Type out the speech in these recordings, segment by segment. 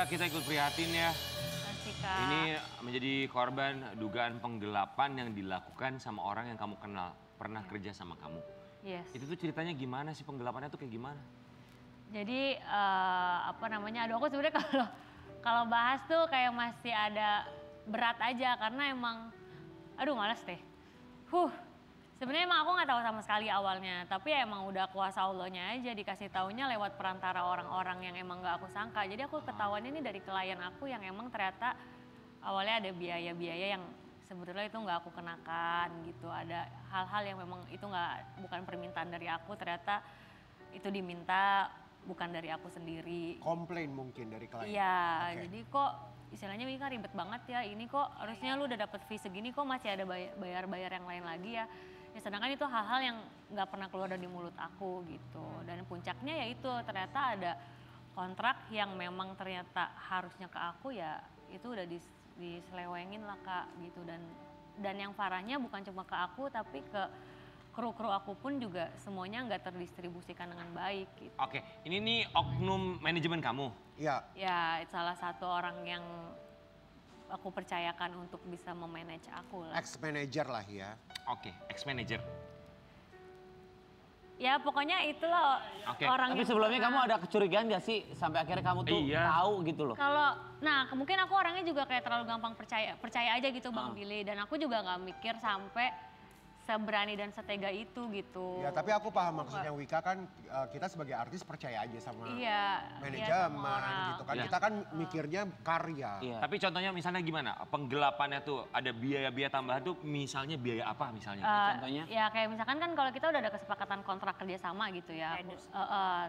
kita ikut prihatin ya. Makasih, Kak. Ini menjadi korban dugaan penggelapan yang dilakukan sama orang yang kamu kenal. Pernah kerja sama kamu. Yes. Itu tuh ceritanya gimana sih, penggelapannya tuh kayak gimana? Jadi apa namanya, aduh aku sebenarnya kalau bahas tuh kayak masih ada berat aja karena emang, aduh males deh. Sebenarnya emang aku nggak tahu sama sekali awalnya, tapi ya emang udah kuasa Allahnya aja dikasih taunya lewat perantara orang-orang yang emang nggak aku sangka. Jadi aku ketahuannya ini dari klien aku yang emang ternyata awalnya ada biaya-biaya yang sebetulnya itu nggak aku kenakan gitu. Ada hal-hal yang memang itu bukan permintaan dari aku, ternyata itu diminta bukan dari aku sendiri. Komplain mungkin dari klien? Iya, jadi kok istilahnya Wika ribet banget ya, ini kok harusnya lu udah dapet fee segini kok masih ada bayar-bayar yang lain lagi ya. Ya sedangkan itu hal-hal yang nggak pernah keluar dari mulut aku gitu. Dan puncaknya ya itu ternyata ada kontrak yang memang ternyata harusnya ke aku ya itu udah diselewengin lah Kak gitu. Dan yang parahnya bukan cuma ke aku tapi ke kru-kru aku pun juga semuanya nggak terdistribusikan dengan baik gitu. Oke, ini nih oknum manajemen kamu? Iya. Ya, salah satu orang yang aku percayakan untuk bisa memanage aku lah. Ex-manager lah ya. Oke, ex-manager. Ya pokoknya itulah orang Tapi yang sebelumnya kamu ada kecurigaan gak sih sampai akhirnya kamu tuh tahu gitu loh? Nah mungkin aku orangnya juga kayak terlalu gampang percaya aja gitu Bang Billy. Dan aku juga nggak mikir sampai seberani dan setega itu gitu. Ya tapi aku paham maksudnya Wika kan kita sebagai artis percaya aja sama manajemen gitu kan. Kita kan mikirnya karya. Iya. Tapi contohnya misalnya gimana? Penggelapannya tuh ada biaya-biaya tambahan tuh misalnya biaya apa misalnya? Contohnya? Ya kayak misalkan kan kalau kita udah ada kesepakatan kontrak kerjasama gitu ya.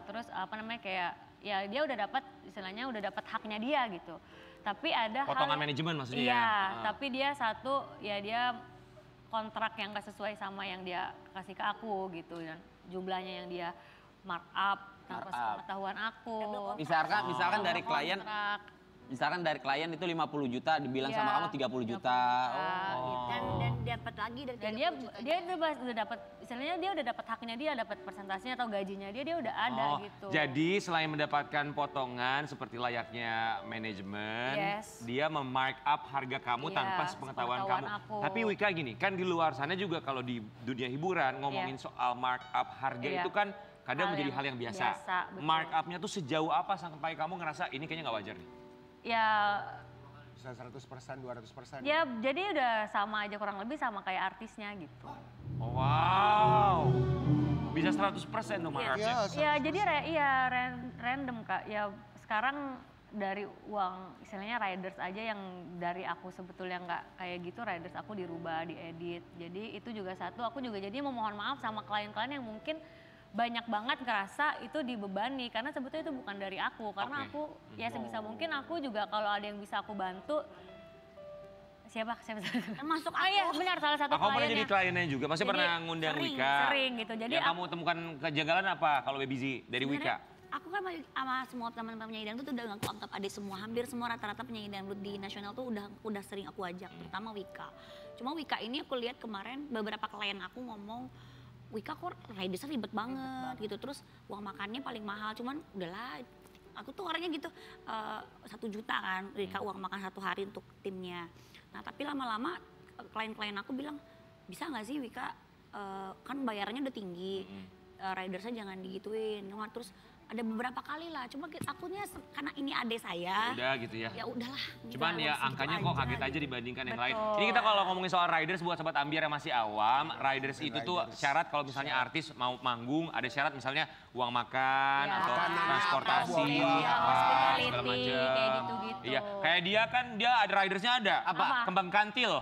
Terus apa namanya kayak ya dia udah dapat istilahnya udah dapat haknya dia gitu. Tapi ada potongan manajemen maksudnya iya, ya? tapi dia satu ya dia kontrak yang gak sesuai sama yang dia kasih ke aku gitu dan jumlahnya yang dia markup tanpa sepengetahuan aku. Misalkan dari klien, misalkan dari klien itu 50 juta dibilang sama kamu 30 juta. Dan dapat lagi dari 30 juta. Dia udah dapat istilahnya dia udah dapat haknya dia, dapat persentasenya atau gajinya dia udah ada gitu. Jadi selain mendapatkan potongan seperti layaknya manajemen, dia memarkup harga kamu tanpa sepengetahuan kamu. Tapi Wika gini, kan di luar sana juga kalau di dunia hiburan ngomongin soal markup harga itu kan kadang menjadi hal yang biasa. Markupnya tuh sejauh apa sampai kamu ngerasa ini kayaknya nggak wajar nih? Ya bisa 100%, 200%. Ya jadi udah sama aja kurang lebih sama kayak artisnya gitu. Wow, bisa 100% dong markupnya. Ya jadi random Kak. Ya sekarang dari uang istilahnya riders aja yang dari aku sebetulnya nggak kayak gitu, riders aku dirubah, diedit. Jadi itu juga satu, aku juga jadi memohon maaf sama klien-klien yang mungkin banyak banget ngerasa itu dibebani karena sebetulnya itu bukan dari aku karena aku ya sebisa mungkin aku juga kalau ada yang bisa aku bantu siapa masuk aku. Iya benar salah satu kliennya. Aku pernah jadi kliennya juga, pasti pernah ngundang Wika. Sering gitu. Jadi yang kamu temukan kejanggalan apa kalau Baby Z dari Wika? Aku kan sama semua teman-teman penyanyi dangdut tuh udah aku anggap adik semua, hampir semua rata-rata penyanyi dangdut di nasional tuh udah sering aku ajak, terutama Wika. Cuma Wika ini aku lihat kemarin beberapa klien aku ngomong Wika kok ridersnya ribet banget gitu, terus uang makannya paling mahal, cuman udahlah aku tuh orangnya gitu 1 juta kan Wika uang makan 1 hari untuk timnya. Nah tapi lama-lama klien-klien aku bilang bisa nggak sih Wika kan bayarannya udah tinggi, ridersnya jangan digituin. Nah, terus ada beberapa kali lah, cuma akunya karena ini adik saya. Udah gitu ya. Ya udahlah. Cuman ya angkanya kok kaget aja dibandingkan yang lain. Ini kita kalau ngomongin soal riders buat sobat Ambiar yang masih awam, riders itu tuh syarat kalau misalnya artis mau manggung, ada syarat misalnya uang makan atau transportasi, segala macam. Kayak gitu-gitu. Iya, kayak dia kan dia ada ridersnya ada. Apa? Kembang kantil.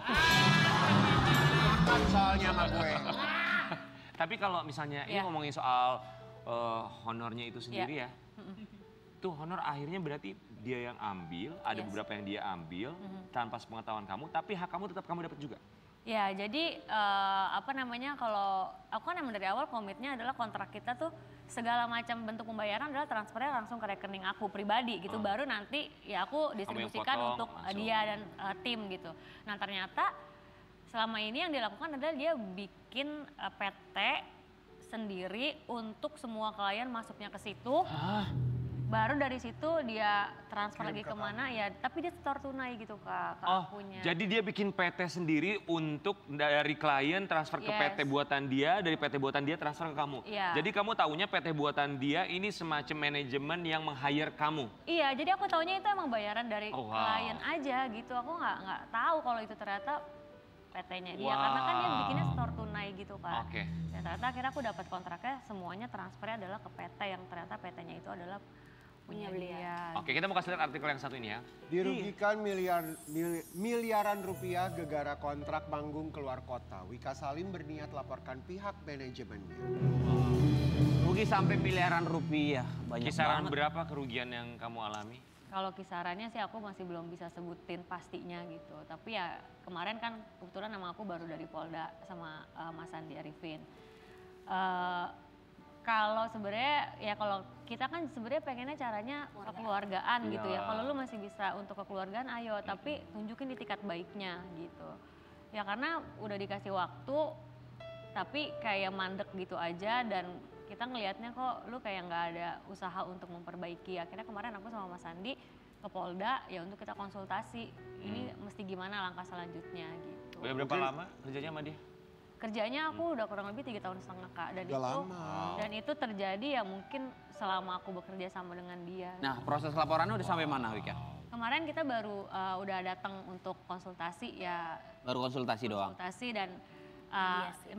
Makan soalnya sama gue. Tapi kalau misalnya ini ngomongin soal honornya itu sendiri ya. Tuh honor akhirnya berarti dia yang ambil, ada beberapa yang dia ambil tanpa sepengetahuan kamu, tapi hak kamu tetap kamu dapat juga. Ya jadi apa namanya kalau aku kan emang dari awal komitnya adalah kontrak kita tuh segala macam bentuk pembayaran adalah transfernya langsung ke rekening aku pribadi gitu, baru nanti ya aku distribusikan untuk dia dan tim gitu. Nah ternyata selama ini yang dilakukan adalah dia bikin PT sendiri untuk semua klien masuknya ke situ. Baru dari situ dia transfer lagi kemana ya, tapi dia setor tunai gitu ke akunya. Jadi dia bikin PT sendiri untuk dari klien transfer ke PT buatan dia, dari PT buatan dia transfer ke kamu. Jadi kamu taunya PT buatan dia ini semacam manajemen yang meng-hire kamu? Iya, jadi aku taunya itu emang bayaran dari klien aja gitu. Aku nggak tahu kalau itu ternyata PT-nya dia, karena kan dia bikinnya store tunai gitu kan. Dan ternyata akhirnya aku dapat kontraknya semuanya transfernya adalah ke PT yang ternyata PT-nya itu adalah punya dia. Oke, kita mau kasih lihat artikel yang satu ini ya. Dirugikan miliaran rupiah gegara kontrak manggung keluar kota. Wika Salim berniat laporkan pihak manajemennya. Rugi sampai miliaran rupiah. Banyak Kisaran berapa kerugian yang kamu alami? Kalau kisarannya sih aku masih belum bisa sebutin pastinya gitu. Tapi ya kemarin kan kebetulan nama aku baru dari Polda sama Mas Andi Arifin. Kalau sebenarnya ya kalau kita kan sebenarnya pengennya caranya kekeluargaan gitu ya. Kalau lu masih bisa untuk kekeluargaan ayo, tapi tunjukin di tingkat baiknya gitu. Ya karena udah dikasih waktu tapi kayak mandek gitu aja dan kita ngelihatnya kok lu kayak nggak ada usaha untuk memperbaiki. Akhirnya kemarin aku sama Mas Andi ke Polda ya untuk kita konsultasi. Ini mesti gimana langkah selanjutnya gitu. Udah berapa lama kerjanya sama dia? Kerjanya aku udah kurang lebih 3 tahun setengah Kak, dan itu terjadi ya mungkin selama aku bekerja sama dengan dia. Nah proses laporannya udah sampai mana Wika? Kemarin kita baru udah datang untuk konsultasi ya. Baru konsultasi doang? Konsultasi dan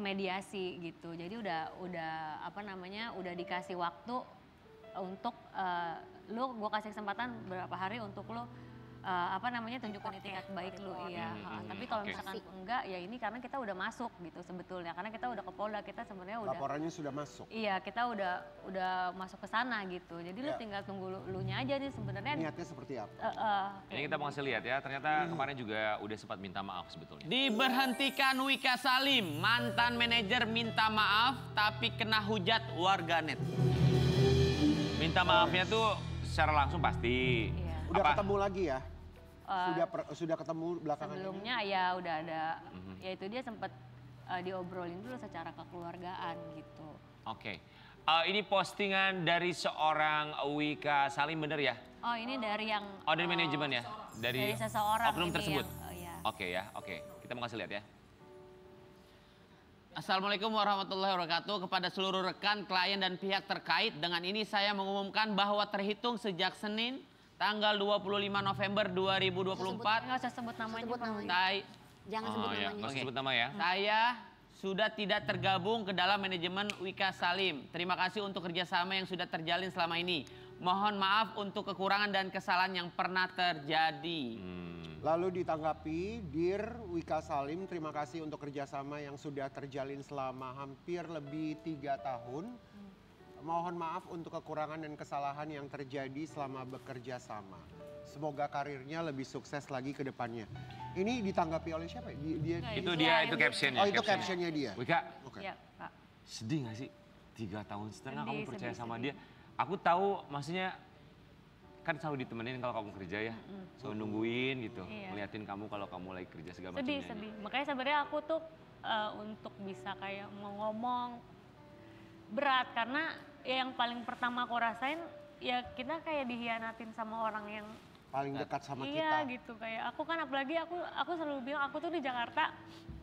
mediasi gitu, jadi udah apa namanya udah dikasih waktu untuk gue kasih kesempatan beberapa hari untuk lo apa namanya tunjukkan itikat baik lu tapi kalau misalkan enggak ya ini karena kita udah masuk gitu sebetulnya karena kita udah ke Polda kita sebenarnya udah laporannya sudah masuk. Iya kita udah masuk ke sana gitu jadi lu tinggal tunggu lu nya aja nih sebenarnya niatnya seperti apa. Ini kita mau ngasih lihat ya ternyata kemarin juga udah sempat minta maaf sebetulnya. Diberhentikan Wika Salim, mantan manajer minta maaf tapi kena hujat warganet. Minta maafnya tuh secara langsung pasti. Udah ketemu lagi ya? Sudah ketemu belakangan sebelumnya ini? Ya udah ada, ya itu dia sempat diobrolin dulu secara kekeluargaan gitu. Oke, ini postingan dari seorang Wika Salim bener ya? Oh ini dari yang... Oh dari manajemen ya? Dari seseorang oknum tersebut? Yang, Oke ya, oke. Kita mau kasih lihat ya. Assalamualaikum warahmatullahi wabarakatuh. Kepada seluruh rekan, klien dan pihak terkait, dengan ini saya mengumumkan bahwa terhitung sejak Senin tanggal 25 November 2024. Nggak usah sebut namanya. Jangan sebut namanya. Nggak usah sebut nama ya. Saya sudah tidak tergabung ke dalam manajemen Wika Salim. Terima kasih untuk kerjasama yang sudah terjalin selama ini. Mohon maaf untuk kekurangan dan kesalahan yang pernah terjadi. Lalu ditanggapi, Dir Wika Salim, terima kasih untuk kerjasama yang sudah terjalin selama hampir lebih 3 tahun. Mohon maaf untuk kekurangan dan kesalahan yang terjadi selama bekerja sama. Semoga karirnya lebih sukses lagi ke depannya. Ini ditanggapi oleh siapa? Itu captionnya. Oh itu captionnya dia? Wika, Iya, Pak. sedih gak sih? 3 tahun setengah kamu percaya sama dia. Aku tahu maksudnya kan selalu ditemenin kalau kamu kerja ya. Selalu nungguin gitu. Ngeliatin kamu kalau kamu lagi kerja segala macamnya. Sedih. Makanya sebenarnya aku tuh untuk bisa kayak mau ngomong berat karena ya yang paling pertama aku rasain ya kita kayak dihianatin sama orang yang paling dekat sama kita. Iya gitu kayak aku kan apalagi aku selalu bilang aku tuh di Jakarta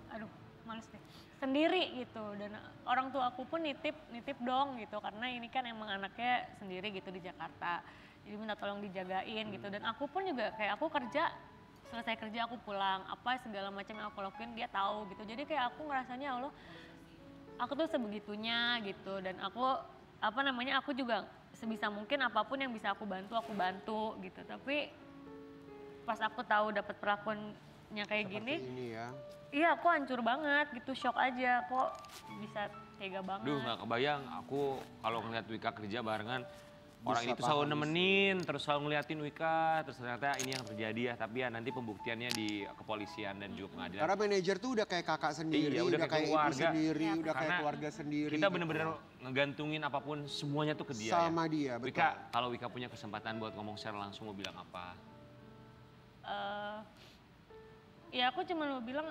aduh males deh sendiri gitu dan orang tua aku pun nitip dong gitu karena ini kan emang anaknya sendiri gitu di Jakarta jadi minta tolong dijagain gitu dan aku pun juga kayak aku kerja selesai kerja aku pulang apa segala macam yang aku lakuin dia tahu gitu jadi kayak aku ngerasanya Allah aku tuh sebegitunya gitu dan aku aku juga sebisa mungkin apapun yang bisa aku bantu gitu tapi pas aku tahu dapat perlakuannya kayak seperti gini ini ya. Iya aku hancur banget gitu shock aja kok bisa tega banget. Duh nggak kebayang aku kalau ngeliat Wika kerja barengan orang itu selalu nemenin, terus selalu ngeliatin Wika, terus ternyata ini yang terjadi ya. Tapi ya nanti pembuktiannya di kepolisian dan juga pengadilan. Karena manajer tuh udah kayak kakak sendiri, udah kayak ibu sendiri, udah kayak keluarga sendiri. Kita bener-bener ngegantungin apapun semuanya tuh ke dia. Sama dia, betul. Wika, kalau Wika punya kesempatan buat ngomong secara langsung mau bilang apa? Ya aku cuma mau bilang,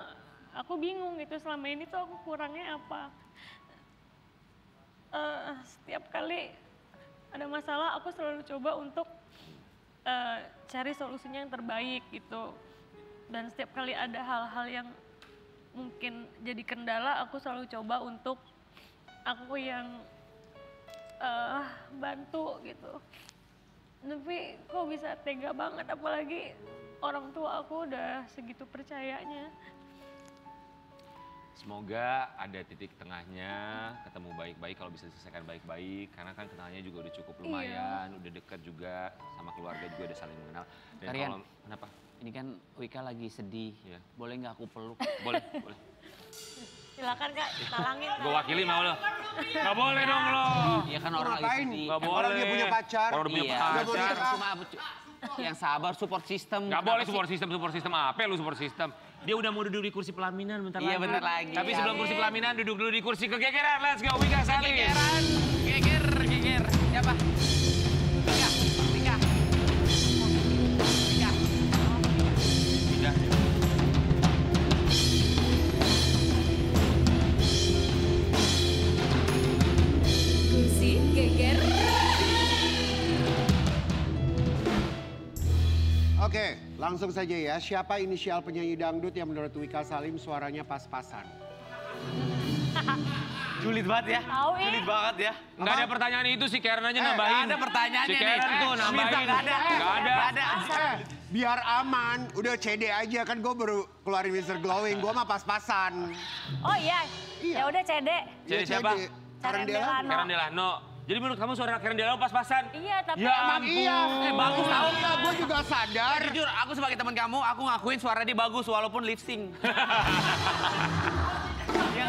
aku bingung gitu selama ini tuh aku kurangnya apa. Setiap kali ada masalah aku selalu coba untuk cari solusinya yang terbaik gitu. Dan setiap kali ada hal-hal yang mungkin jadi kendala, aku selalu coba untuk aku yang bantu gitu. Tapi kok bisa tega banget, apalagi orang tua aku udah segitu percayanya. Semoga ada titik tengahnya, ketemu baik-baik kalau bisa diselesaikan baik-baik. Karena kan kenalnya juga udah cukup lumayan, udah dekat juga sama keluarga juga udah saling mengenal. Dan Kalian, kalau kenapa? Ini kan Wika lagi sedih, Ya. boleh nggak aku peluk? Boleh, boleh. Silakan Kak, talangin. Gue wakili mau lo. Gak boleh dong lo. Iya kan orang lagi Ngapain? sedih. Gak boleh. Orang dia punya pacar. Orang udah punya Iya, pacar. cuma yang sabar, support system. Gak boleh support system apa lu support system. Dia udah mau duduk di kursi pelaminan bentar lagi. Iya bentar lagi. Tapi Iya. sebelum kursi pelaminan duduk dulu di kursi kegegeran. Let's go, Wika Salim. Gegeran, geger. Siapa? Wika. Pindah. Kursi geger. Oke, langsung saja ya. Siapa inisial penyanyi dangdut yang menurut Wika Salim suaranya pas-pasan? Julid banget ya. Tahu, Julid banget ya. Nggak ada pertanyaan itu si Karen aja nambahin. Nggak ada pertanyaannya si nih. Karen tuh nambahin. Nggak ada. Nggak ada. Biar aman, udah CD aja kan gue baru keluarin Mr. Glowing, gue mah pas-pasan. Oh iya, Iya. ya udah CD. CD siapa? Karen Delano. Karen Delano. Jadi menurut kamu suara Karen Delano pas-pasan? Iya, tapi Ya Emang iya. bagus tahu. Iya, gue juga sadar. Jujur, aku sebagai teman kamu, aku ngakuin suara dia bagus walaupun lip sync. Dia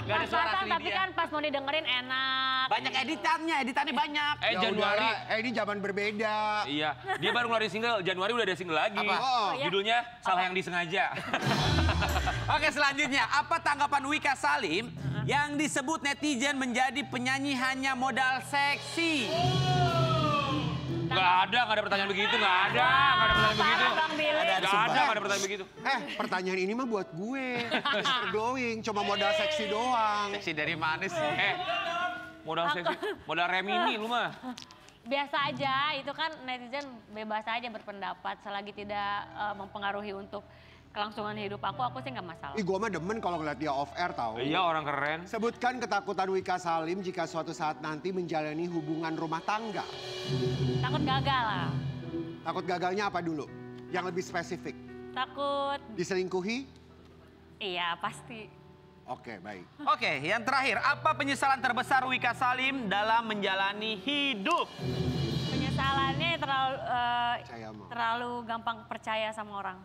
nggak ada suara pas-pasan, asli tapi dia. kan pas mau didengerin enak. Banyak editannya banyak. Ya Januari. udahlah, ini zaman berbeda. Iya, dia baru ngeluarin single, Januari udah ada single lagi. Apa? Oh, iya. Judulnya Salah Yang Disengaja. Oke, selanjutnya apa tanggapan Wika Salim yang disebut netizen menjadi penyanyi hanya modal seksi? Nggak ada pertanyaan begitu, nggak ada pertanyaan begitu. Bang Billy. Nggak ada pertanyaan begitu. Pertanyaan ini mah buat gue. Mr. Glowing, cuma modal seksi doang. Seksi dari mana sih? Modal seksi, modal Remini lu mah. Biasa aja, itu kan netizen bebas aja berpendapat selagi tidak mempengaruhi untuk kelangsungan hidup aku sih nggak masalah. Ih, gue mah demen kalau ngeliat dia off air tau. Iya, orang keren. Sebutkan ketakutan Wika Salim jika suatu saat nanti menjalani hubungan rumah tangga. Takut gagal lah. Takut gagalnya apa dulu? Yang lebih spesifik. Takut, Diselingkuhi? iya pasti. Oke, baik. Oke, yang terakhir, apa penyesalan terbesar Wika Salim dalam menjalani hidup? Penyesalannya Percaya sama. terlalu gampang percaya sama orang.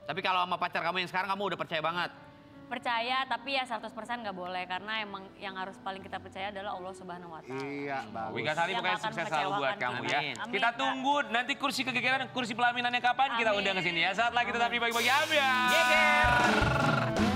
Tapi kalau sama pacar kamu yang sekarang kamu udah percaya banget. Percaya tapi ya 100% nggak boleh karena emang yang harus paling kita percaya adalah Allah Subhanahu wa taala. Iya, bagus. Wika Salim Yang pokoknya akan sukses selalu buat mengecewakan kamu kita. ya. Amin. Kita Amin, tunggu nanti kursi kegegeran, kursi pelaminannya kapan kita Amin. undang ke sini ya. Saat lagi tetap di bagi-bagi ambiar. Geger!